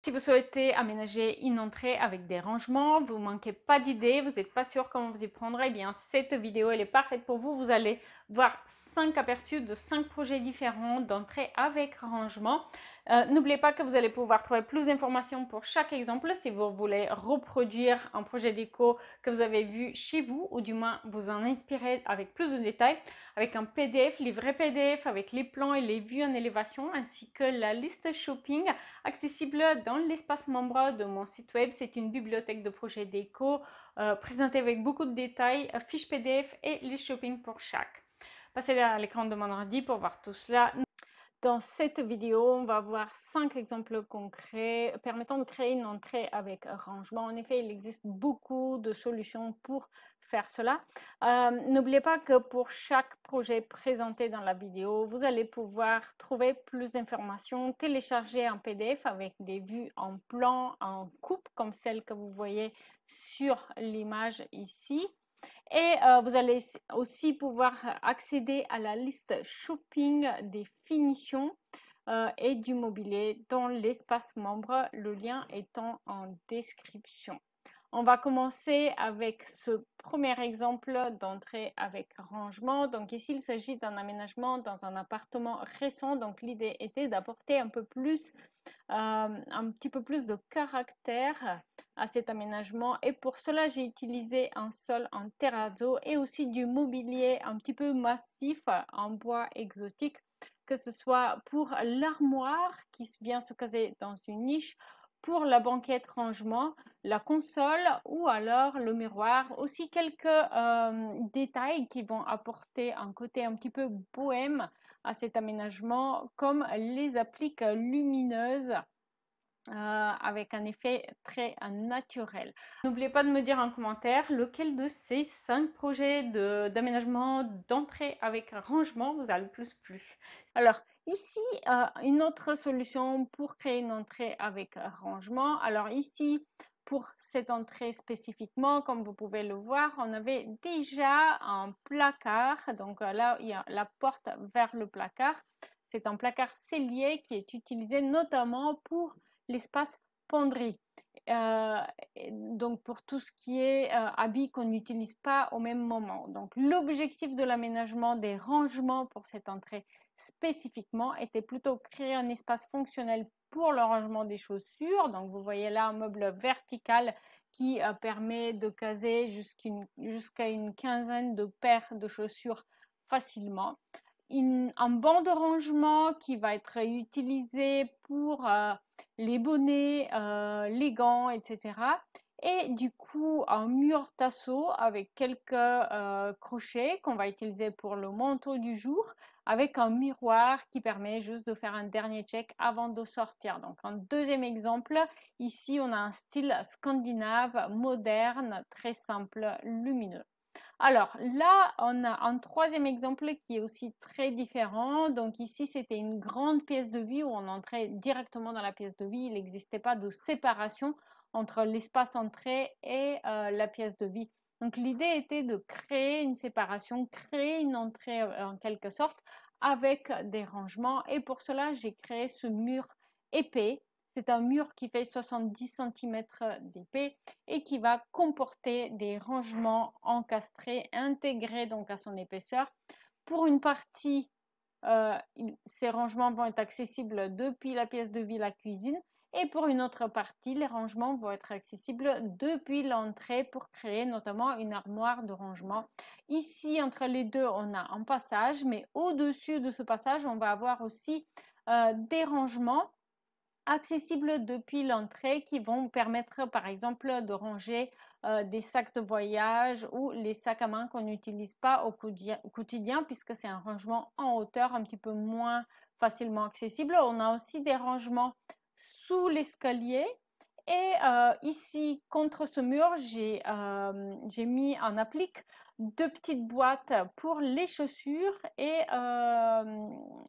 Si vous souhaitez aménager une entrée avec des rangements, vous ne manquez pas d'idées, vous n'êtes pas sûr comment vous y prendre, eh bien cette vidéo elle est parfaite pour vous. Vous allez voir 5 aperçus de 5 projets différents d'entrée avec rangement. N'oubliez pas que vous allez pouvoir trouver plus d'informations pour chaque exemple si vous voulez reproduire un projet déco que vous avez vu chez vous ou du moins vous en inspirer avec plus de détails, avec un PDF, livret PDF avec les plans et les vues en élévation ainsi que la liste shopping accessible dans l'espace membre de mon site web. C'est une bibliothèque de projets déco présentée avec beaucoup de détails, fiches PDF et les shopping pour chaque. Passez à l'écran de mon ordi pour voir tout cela. Dans cette vidéo, on va voir 5 exemples concrets permettant de créer une entrée avec rangement. En effet, il existe beaucoup de solutions pour faire cela. N'oubliez pas que pour chaque projet présenté dans la vidéo, vous allez pouvoir trouver plus d'informations, télécharger un PDF avec des vues en plan, en coupe, comme celle que vous voyez sur l'image ici. Et vous allez aussi pouvoir accéder à la liste shopping des finitions et du mobilier dans l'espace membre, le lien étant en description. On va commencer avec ce premier exemple d'entrée avec rangement. Donc ici, il s'agit d'un aménagement dans un appartement récent. Donc l'idée était d'apporter un petit peu plus de caractère à cet aménagement et pour cela j'ai utilisé un sol en terrazzo et aussi du mobilier un petit peu massif en bois exotique, que ce soit pour l'armoire qui vient se caser dans une niche, pour la banquette rangement, la console ou alors le miroir. Aussi quelques détails qui vont apporter un côté un petit peu bohème à cet aménagement, comme les appliques lumineuses avec un effet très naturel. N'oubliez pas de me dire en commentaire lequel de ces 5 projets d'aménagement d'entrée avec rangement vous a le plus plu. Alors ici, une autre solution pour créer une entrée avec rangement. Alors ici, pour cette entrée spécifiquement, comme vous pouvez le voir, on avait déjà un placard. Donc là, il y a la porte vers le placard. C'est un placard cellier qui est utilisé notamment pour l'espace penderie. Euh, donc pour tout ce qui est habits qu'on n'utilise pas au même moment. Donc l'objectif de l'aménagement des rangements pour cette entrée spécifiquement était plutôt créer un espace fonctionnel pour le rangement des chaussures. Donc vous voyez là un meuble vertical qui permet de caser jusqu'à une quinzaine de paires de chaussures facilement. Un banc de rangement qui va être utilisé pour les bonnets, les gants, etc. Et du coup, un mur tasseau avec quelques crochets qu'on va utiliser pour le manteau du jour, avec un miroir qui permet juste de faire un dernier check avant de sortir. Donc, un deuxième exemple, ici, on a un style scandinave, moderne, très simple, lumineux. Alors là, on a un troisième exemple qui est aussi très différent. Donc ici, c'était une grande pièce de vie où on entrait directement dans la pièce de vie. Il n'existait pas de séparation entre l'espace entrée et la pièce de vie. Donc l'idée était de créer une séparation, créer une entrée en quelque sorte avec des rangements. Et pour cela, j'ai créé ce mur épais. C'est un mur qui fait 70 cm d'épais et qui va comporter des rangements encastrés, intégrés donc à son épaisseur. Pour une partie, ces rangements vont être accessibles depuis la pièce de vie, la cuisine, et pour une autre partie, les rangements vont être accessibles depuis l'entrée pour créer notamment une armoire de rangement. Ici, entre les deux, on a un passage, mais au-dessus de ce passage, on va avoir aussi des rangements accessibles depuis l'entrée qui vont permettre par exemple de ranger des sacs de voyage ou les sacs à main qu'on n'utilise pas au quotidien puisque c'est un rangement en hauteur un petit peu moins facilement accessible. On a aussi des rangements sous l'escalier. Et ici, contre ce mur, j'ai mis en applique 2 petites boîtes pour les chaussures et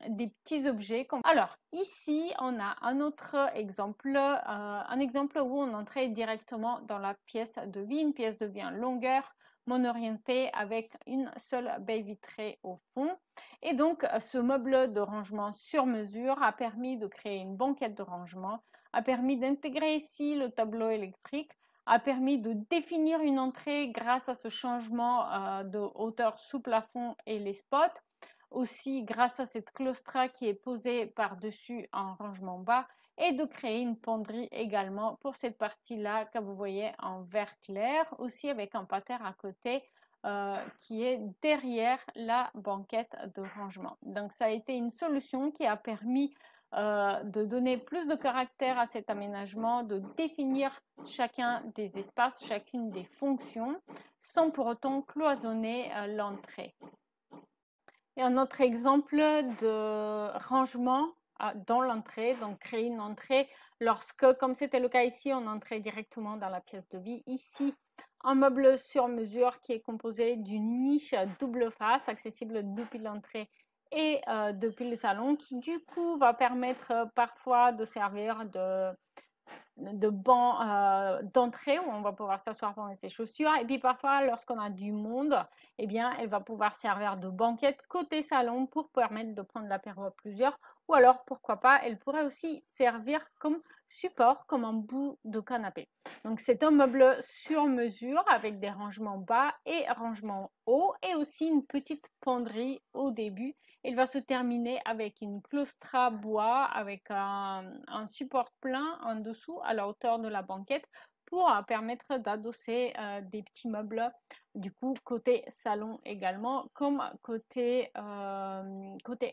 des petits objets. Alors, ici, on a un autre exemple, un exemple où on entrait directement dans la pièce de vie, une pièce de vie en longueur, orientée avec une seule baie vitrée au fond. Et donc, ce meuble de rangement sur mesure a permis de créer une banquette de rangement a permis d'intégrer ici le tableau électrique, a permis de définir une entrée grâce à ce changement de hauteur sous plafond et les spots. Aussi grâce à cette claustra qui est posée par-dessus un rangement bas et de créer une penderie également pour cette partie-là que vous voyez en vert clair, aussi avec un pattern à côté qui est derrière la banquette de rangement. Donc ça a été une solution qui a permis de donner plus de caractère à cet aménagement, de définir chacun des espaces, chacune des fonctions, sans pour autant cloisonner l'entrée. Et un autre exemple de rangement dans l'entrée, donc créer une entrée lorsque, comme c'était le cas ici, on entrait directement dans la pièce de vie. Ici, un meuble sur mesure qui est composé d'une niche double face, accessible depuis l'entrée et depuis le salon, qui du coup va permettre parfois de servir de bancs d'entrée où on va pouvoir s'asseoir pour mettre ses chaussures. Et puis parfois, lorsqu'on a du monde, eh bien, elle va pouvoir servir de banquette côté salon pour permettre de prendre l'apéro à plusieurs. Ou alors, pourquoi pas, elle pourrait aussi servir comme support, comme un bout de canapé. Donc, c'est un meuble sur mesure avec des rangements bas et rangements hauts et aussi une petite penderie au début. Il va se terminer avec une claustra bois avec un support plein en dessous à la hauteur de la banquette pour permettre d'adosser des petits meubles du coup côté salon également comme côté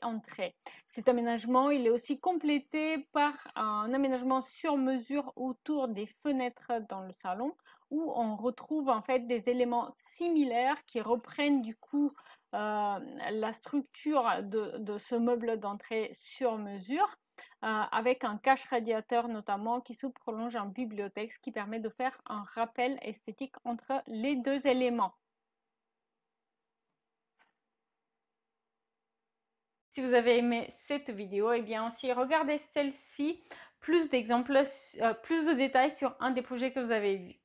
entrée. Cet aménagement il est aussi complété par un aménagement sur mesure autour des fenêtres dans le salon où on retrouve en fait des éléments similaires qui reprennent du coup la structure de ce meuble d'entrée sur mesure avec un cache radiateur notamment qui se prolonge en bibliothèque, ce qui permet de faire un rappel esthétique entre les deux éléments. Si vous avez aimé cette vidéo, et bien aussi regardez celle-ci, plus d'exemples, plus de détails sur un des projets que vous avez vus.